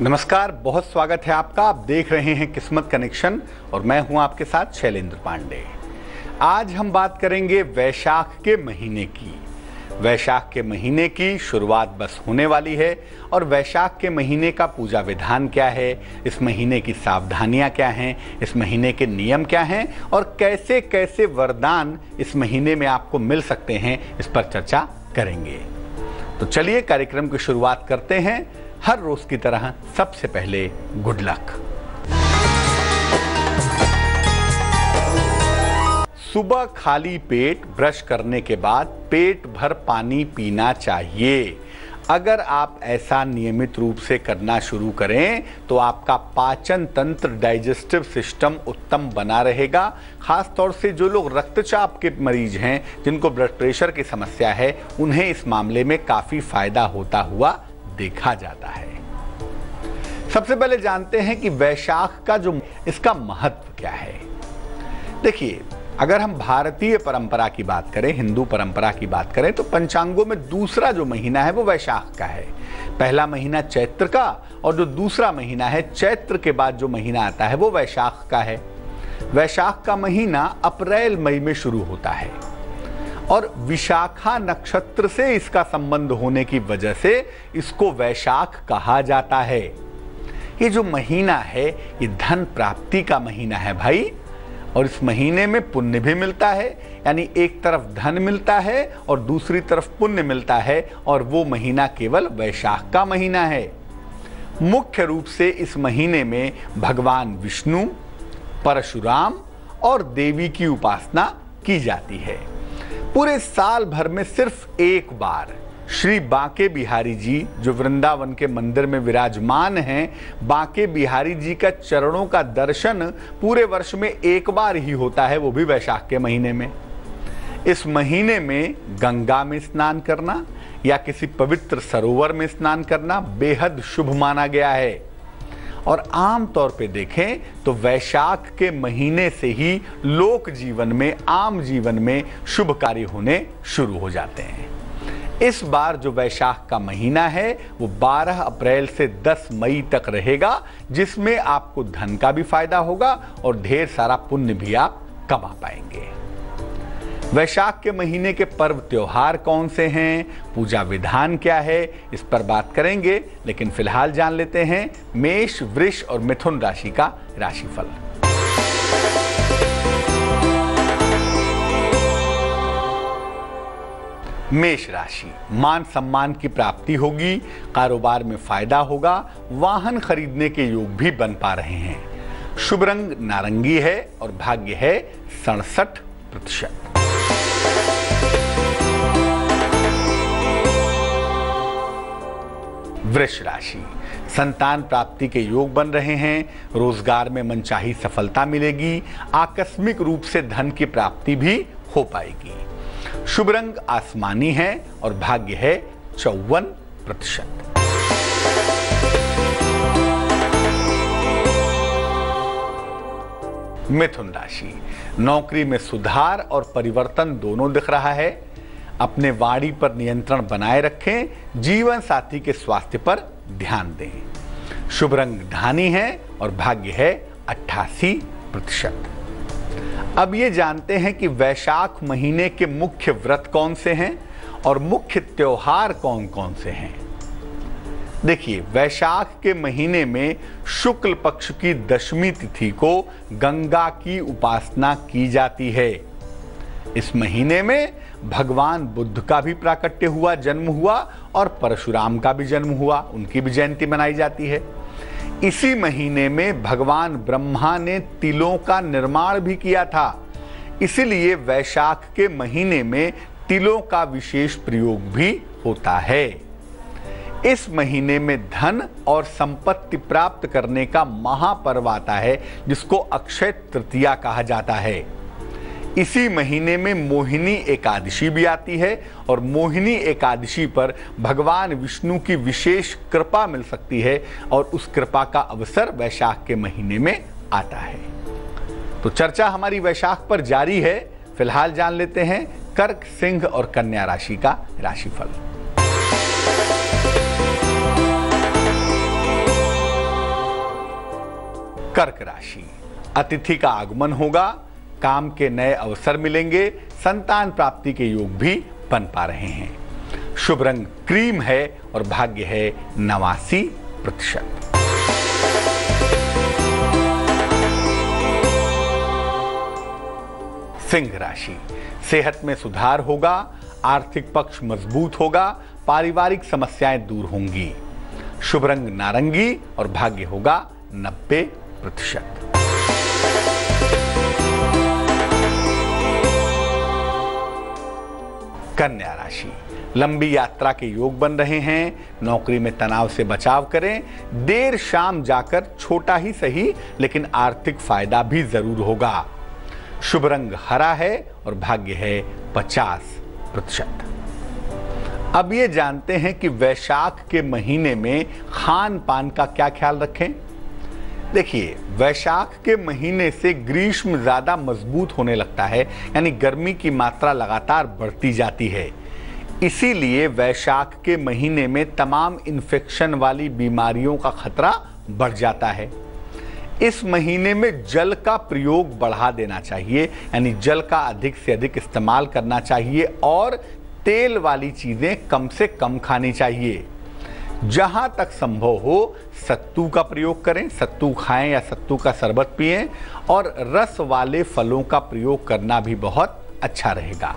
नमस्कार, बहुत स्वागत है आपका। आप देख रहे हैं किस्मत कनेक्शन और मैं हूं आपके साथ शैलेंद्र पांडे। आज हम बात करेंगे वैशाख के महीने की। वैशाख के महीने की शुरुआत बस होने वाली है और वैशाख के महीने का पूजा विधान क्या है, इस महीने की सावधानियां क्या हैं, इस महीने के नियम क्या हैं और कैसे कैसे वरदान इस महीने में आपको मिल सकते हैं, इस पर चर्चा करेंगे। तो चलिए कार्यक्रम की शुरुआत करते हैं। हर रोज की तरह सबसे पहले गुड लक। सुबह खाली पेट ब्रश करने के बाद पेट भर पानी पीना चाहिए। अगर आप ऐसा नियमित रूप से करना शुरू करें तो आपका पाचन तंत्र, डाइजेस्टिव सिस्टम उत्तम बना रहेगा। खास तौर से जो लोग रक्तचाप के मरीज हैं, जिनको ब्लड प्रेशर की समस्या है, उन्हें इस मामले में काफी फायदा होता हुआ देखा जाता है। सबसे पहले जानते हैं कि वैशाख का इसका महत्व क्या है। देखिए, अगर हम भारतीय परंपरा की बात करें, हिंदू परंपरा की बात करें, तो पंचांगों में दूसरा जो महीना है वो वैशाख का है। पहला महीना चैत्र का और जो दूसरा महीना है चैत्र के बाद जो महीना आता है वो वैशाख का है। वैशाख का महीना अप्रैल मई में शुरू होता है और विशाखा नक्षत्र से इसका संबंध होने की वजह से इसको वैशाख कहा जाता है। ये जो महीना है ये धन प्राप्ति का महीना है भाई, और इस महीने में पुण्य भी मिलता है। यानी एक तरफ धन मिलता है और दूसरी तरफ पुण्य मिलता है, और वो महीना केवल वैशाख का महीना है। मुख्य रूप से इस महीने में भगवान विष्णु, परशुराम और देवी की उपासना की जाती है। पूरे साल भर में सिर्फ एक बार श्री बांके बिहारी जी, जो वृंदावन के मंदिर में विराजमान हैं, बांके बिहारी जी का चरणों का दर्शन पूरे वर्ष में एक बार ही होता है, वो भी वैशाख के महीने में। इस महीने में गंगा में स्नान करना या किसी पवित्र सरोवर में स्नान करना बेहद शुभ माना गया है। और आम तौर पे देखें तो वैशाख के महीने से ही लोक जीवन में, आम जीवन में शुभ कार्य होने शुरू हो जाते हैं। इस बार जो वैशाख का महीना है वो 12 अप्रैल से 10 मई तक रहेगा, जिसमें आपको धन का भी फायदा होगा और ढेर सारा पुण्य भी आप कमा पाएंगे। वैशाख के महीने के पर्व त्योहार कौन से हैं, पूजा विधान क्या है, इस पर बात करेंगे। लेकिन फिलहाल जान लेते हैं मेष, वृष और मिथुन राशि का राशिफल। मेष राशि, मान सम्मान की प्राप्ति होगी, कारोबार में फायदा होगा, वाहन खरीदने के योग भी बन पा रहे हैं। शुभ रंग नारंगी है और भाग्य है 67%। वृष राशि, संतान प्राप्ति के योग बन रहे हैं, रोजगार में मनचाही सफलता मिलेगी, आकस्मिक रूप से धन की प्राप्ति भी हो पाएगी। शुभ रंग आसमानी है और भाग्य है 54%। मिथुन राशि, नौकरी में सुधार और परिवर्तन दोनों दिख रहा है। अपने वाणी पर नियंत्रण बनाए रखें, जीवन साथी के स्वास्थ्य पर ध्यान दें। शुभ रंग धानी है और भाग्य है 88%। अब ये जानते हैं कि वैशाख महीने के मुख्य व्रत कौन से हैं और मुख्य त्योहार कौन कौन से हैं। देखिए, वैशाख के महीने में शुक्ल पक्ष की दशमी तिथि को गंगा की उपासना की जाती है। इस महीने में भगवान बुद्ध का भी प्राकट्य हुआ, जन्म हुआ, और परशुराम का भी जन्म हुआ, उनकी भी जयंती मनाई जाती है। इसी महीने में भगवान ब्रह्मा ने तिलों का निर्माण भी किया था, इसीलिए वैशाख के महीने में तिलों का विशेष प्रयोग भी होता है। इस महीने में धन और संपत्ति प्राप्त करने का महापर्व आता है, जिसको अक्षय तृतीया कहा जाता है। इसी महीने में मोहिनी एकादशी भी आती है और मोहिनी एकादशी पर भगवान विष्णु की विशेष कृपा मिल सकती है, और उस कृपा का अवसर वैशाख के महीने में आता है। तो चर्चा हमारी वैशाख पर जारी है। फिलहाल जान लेते हैं कर्क, सिंह और कन्या राशि का राशिफल। कर्क राशि, अतिथि का आगमन होगा, काम के नए अवसर मिलेंगे, संतान प्राप्ति के योग भी बन पा रहे हैं। शुभ रंग क्रीम है और भाग्य है 89%। सिंह राशि, सेहत में सुधार होगा, आर्थिक पक्ष मजबूत होगा, पारिवारिक समस्याएं दूर होंगी। शुभ रंग नारंगी और भाग्य होगा 90%। कन्या राशि, लंबी यात्रा के योग बन रहे हैं, नौकरी में तनाव से बचाव करें, देर शाम जाकर छोटा ही सही लेकिन आर्थिक फायदा भी जरूर होगा। शुभ रंग हरा है और भाग्य है 50%। अब ये जानते हैं कि वैशाख के महीने में खान पान का क्या ख्याल रखें। देखिए, वैशाख के महीने से ग्रीष्म ज्यादा मजबूत होने लगता है, यानी गर्मी की मात्रा लगातार बढ़ती जाती है। इसीलिए वैशाख के महीने में तमाम इन्फेक्शन वाली बीमारियों का खतरा बढ़ जाता है। इस महीने में जल का प्रयोग बढ़ा देना चाहिए, यानी जल का अधिक से अधिक इस्तेमाल करना चाहिए और तेल वाली चीजें कम से कम खानी चाहिए। जहां तक संभव हो सत्तू का प्रयोग करें, सत्तू खाएं या सत्तू का शरबत पिएं, और रस वाले फलों का प्रयोग करना भी बहुत अच्छा रहेगा।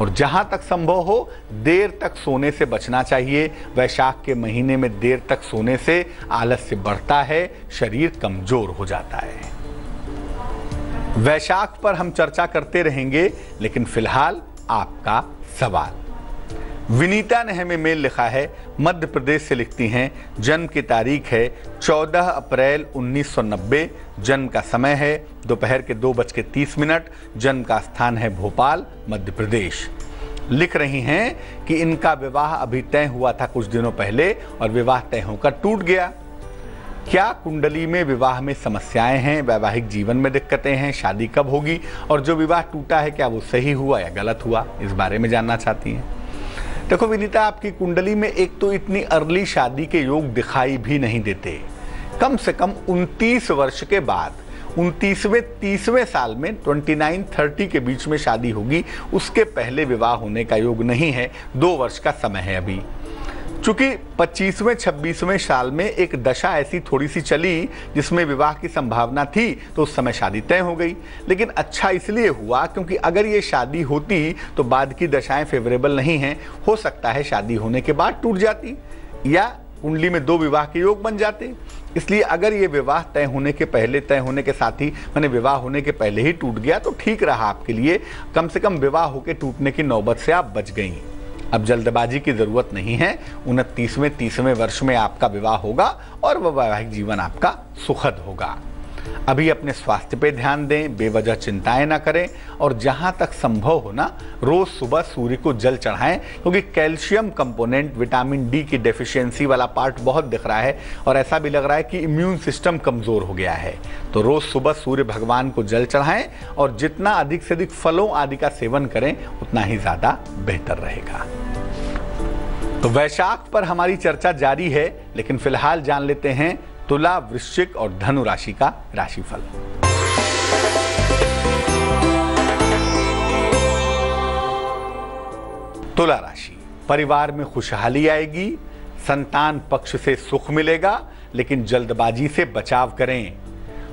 और जहां तक संभव हो देर तक सोने से बचना चाहिए। वैशाख के महीने में देर तक सोने से आलस्य बढ़ता है, शरीर कमजोर हो जाता है। वैशाख पर हम चर्चा करते रहेंगे, लेकिन फिलहाल आपका सवाल। विनीता ने हमें मेल लिखा है, मध्य प्रदेश से लिखती हैं, जन्म की तारीख है 14 अप्रैल 1990, जन्म का समय है दोपहर के 2:30, जन्म का स्थान है भोपाल, मध्य प्रदेश। लिख रही हैं कि इनका विवाह अभी तय हुआ था कुछ दिनों पहले और विवाह तय होकर टूट गया। क्या कुंडली में विवाह में समस्याएं हैं, वैवाहिक जीवन में दिक्कतें हैं, शादी कब होगी, और जो विवाह टूटा है क्या वो सही हुआ या गलत हुआ, इस बारे में जानना चाहती हैं। देखो विनीता, आपकी कुंडली में एक तो इतनी अर्ली शादी के योग दिखाई भी नहीं देते। कम से कम 29 वर्ष के बाद 29वें 30वें साल में 29-30 के बीच में शादी होगी, उसके पहले विवाह होने का योग नहीं है। 2 वर्ष का समय है अभी। चूंकि 25वें 26वें साल में एक दशा ऐसी थोड़ी सी चली जिसमें विवाह की संभावना थी, तो उस समय शादी तय हो गई। लेकिन अच्छा इसलिए हुआ क्योंकि अगर ये शादी होती तो बाद की दशाएं फेवरेबल नहीं हैं, हो सकता है शादी होने के बाद टूट जाती या कुंडली में 2 विवाह के योग बन जाते। इसलिए अगर ये विवाह तय होने के पहले, तय होने के साथ ही माने विवाह होने के पहले ही टूट गया तो ठीक रहा आपके लिए। कम से कम विवाह होकर टूटने की नौबत से आप बच गई। अब जल्दबाजी की जरूरत नहीं है। 29वें 30वें वर्ष में आपका विवाह होगा और वह वैवाहिक जीवन आपका सुखद होगा। अभी अपने स्वास्थ्य पे ध्यान दें, बेवजह चिंताएं ना करें, और जहां तक संभव हो ना रोज सुबह सूर्य को जल चढ़ाएं, क्योंकि कैल्शियम कंपोनेंट, विटामिन डी की डेफिशिएंसी वाला पार्ट बहुत दिख रहा है और ऐसा भी लग रहा है कि इम्यून सिस्टम कमजोर हो गया है। तो रोज सुबह सूर्य भगवान को जल चढ़ाएं और जितना अधिक से अधिक फलों आदि का सेवन करें उतना ही ज्यादा बेहतर रहेगा। तो वैशाख पर हमारी चर्चा जारी है, लेकिन फिलहाल जान लेते हैं तुला, वृश्चिक और धनु राशि का राशिफल। तुला राशि, परिवार में खुशहाली आएगी, संतान पक्ष से सुख मिलेगा, लेकिन जल्दबाजी से बचाव करें।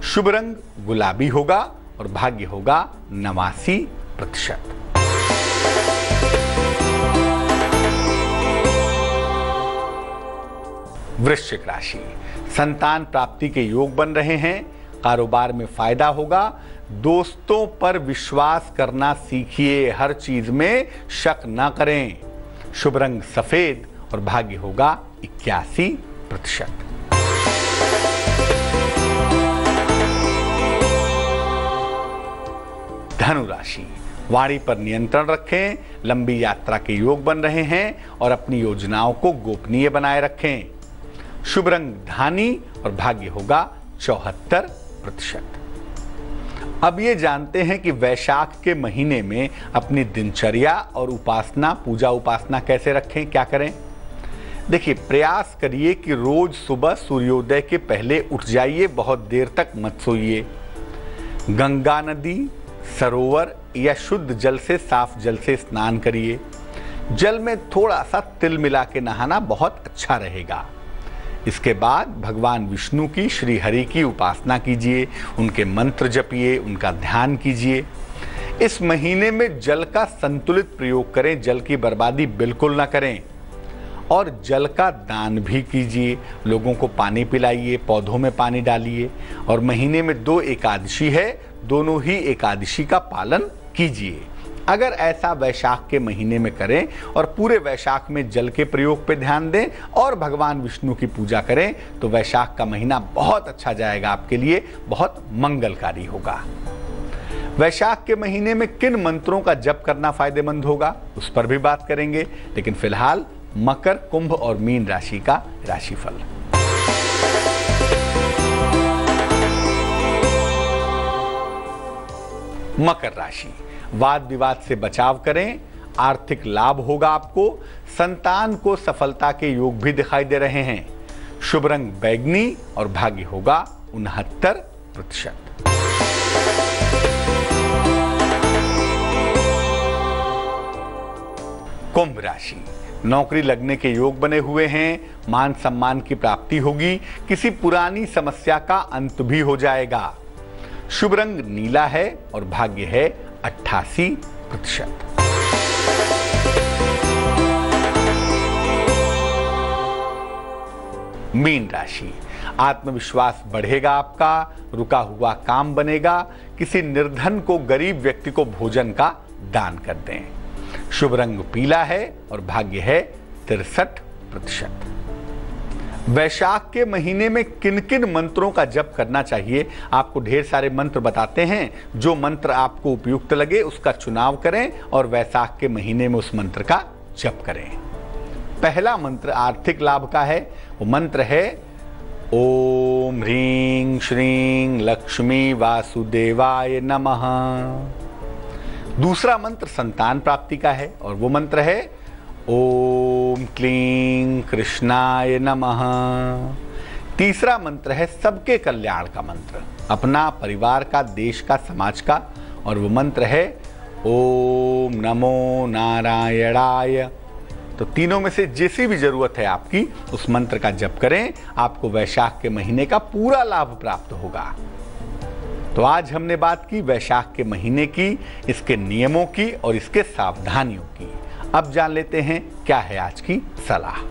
शुभ रंग गुलाबी होगा और भाग्य होगा 89%। वृश्चिक राशि, संतान प्राप्ति के योग बन रहे हैं, कारोबार में फायदा होगा, दोस्तों पर विश्वास करना सीखिए, हर चीज में शक ना करें। शुभ रंग सफेद और भाग्य होगा 81%। धनु राशि, वाणी पर नियंत्रण रखें, लंबी यात्रा के योग बन रहे हैं और अपनी योजनाओं को गोपनीय बनाए रखें। शुभ रंग धानी और भाग्य होगा 74%। अब ये जानते हैं कि वैशाख के महीने में अपनी दिनचर्या और उपासना, पूजा उपासना कैसे रखें, क्या करें। देखिए, प्रयास करिए कि रोज सुबह सूर्योदय के पहले उठ जाइए, बहुत देर तक मत सोइए। गंगा नदी, सरोवर या शुद्ध जल से, साफ जल से स्नान करिए। जल में थोड़ा सा तिल मिला के नहाना बहुत अच्छा रहेगा। इसके बाद भगवान विष्णु की, श्री हरि की उपासना कीजिए, उनके मंत्र जपिए, उनका ध्यान कीजिए। इस महीने में जल का संतुलित प्रयोग करें, जल की बर्बादी बिल्कुल ना करें और जल का दान भी कीजिए। लोगों को पानी पिलाइए, पौधों में पानी डालिए। और महीने में 2 एकादशी है, दोनों ही एकादशी का पालन कीजिए। अगर ऐसा वैशाख के महीने में करें और पूरे वैशाख में जल के प्रयोग पे ध्यान दें और भगवान विष्णु की पूजा करें तो वैशाख का महीना बहुत अच्छा जाएगा, आपके लिए बहुत मंगलकारी होगा। वैशाख के महीने में किन मंत्रों का जप करना फायदेमंद होगा उस पर भी बात करेंगे, लेकिन फिलहाल मकर, कुंभ और मीन राशि का राशिफल। मकर राशि, वाद विवाद से बचाव करें, आर्थिक लाभ होगा आपको। संतान को सफलता के योग भी दिखाई दे रहे हैं। शुभ रंग बैगनी और भाग्य होगा 69%। कुंभ राशि, नौकरी लगने के योग बने हुए हैं, मान सम्मान की प्राप्ति होगी, किसी पुरानी समस्या का अंत भी हो जाएगा। शुभ रंग नीला है और भाग्य है 88%। मीन राशि, आत्मविश्वास बढ़ेगा आपका, रुका हुआ काम बनेगा, किसी निर्धन को, गरीब व्यक्ति को भोजन का दान कर दें। शुभ रंग पीला है और भाग्य है 63%। वैशाख के महीने में किन किन मंत्रों का जप करना चाहिए, आपको ढेर सारे मंत्र बताते हैं। जो मंत्र आपको उपयुक्त लगे उसका चुनाव करें और वैशाख के महीने में उस मंत्र का जप करें। पहला मंत्र आर्थिक लाभ का है, वो मंत्र है ओम ह्रीं श्रीं लक्ष्मी वासुदेवाय नमः। दूसरा मंत्र संतान प्राप्ति का है और वो मंत्र है ओम क्लीं कृष्णाय नमः। तीसरा मंत्र है सबके कल्याण का मंत्र, अपना, परिवार का, देश का, समाज का, और वो मंत्र है ओम नमो नारायणाय। तो तीनों में से जैसी भी जरूरत है आपकी उस मंत्र का जप करें, आपको वैशाख के महीने का पूरा लाभ प्राप्त होगा। तो आज हमने बात की वैशाख के महीने की, इसके नियमों की और इसके सावधानियों की। अब जान लेते हैं क्या है आज की सलाह।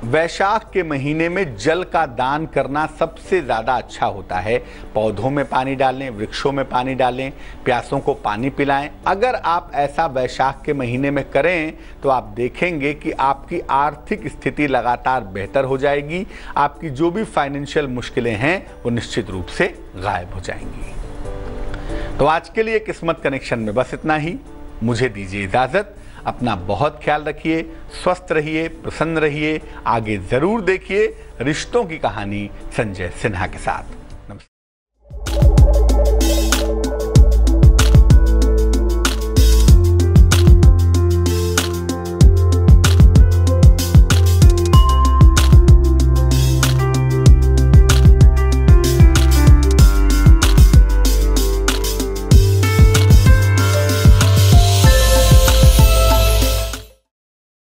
वैशाख के महीने में जल का दान करना सबसे ज्यादा अच्छा होता है। पौधों में पानी डालें, वृक्षों में पानी डालें, प्यासों को पानी पिलाएं। अगर आप ऐसा वैशाख के महीने में करें तो आप देखेंगे कि आपकी आर्थिक स्थिति लगातार बेहतर हो जाएगी। आपकी जो भी फाइनेंशियल मुश्किलें हैं वो निश्चित रूप से गायब हो जाएंगी। तो आज के लिए किस्मत कनेक्शन में बस इतना ही। मुझे दीजिए इजाजत। अपना बहुत ख्याल रखिए, स्वस्थ रहिए, प्रसन्न रहिए। आगे जरूर देखिए रिश्तों की कहानी संजय सिन्हा के साथ।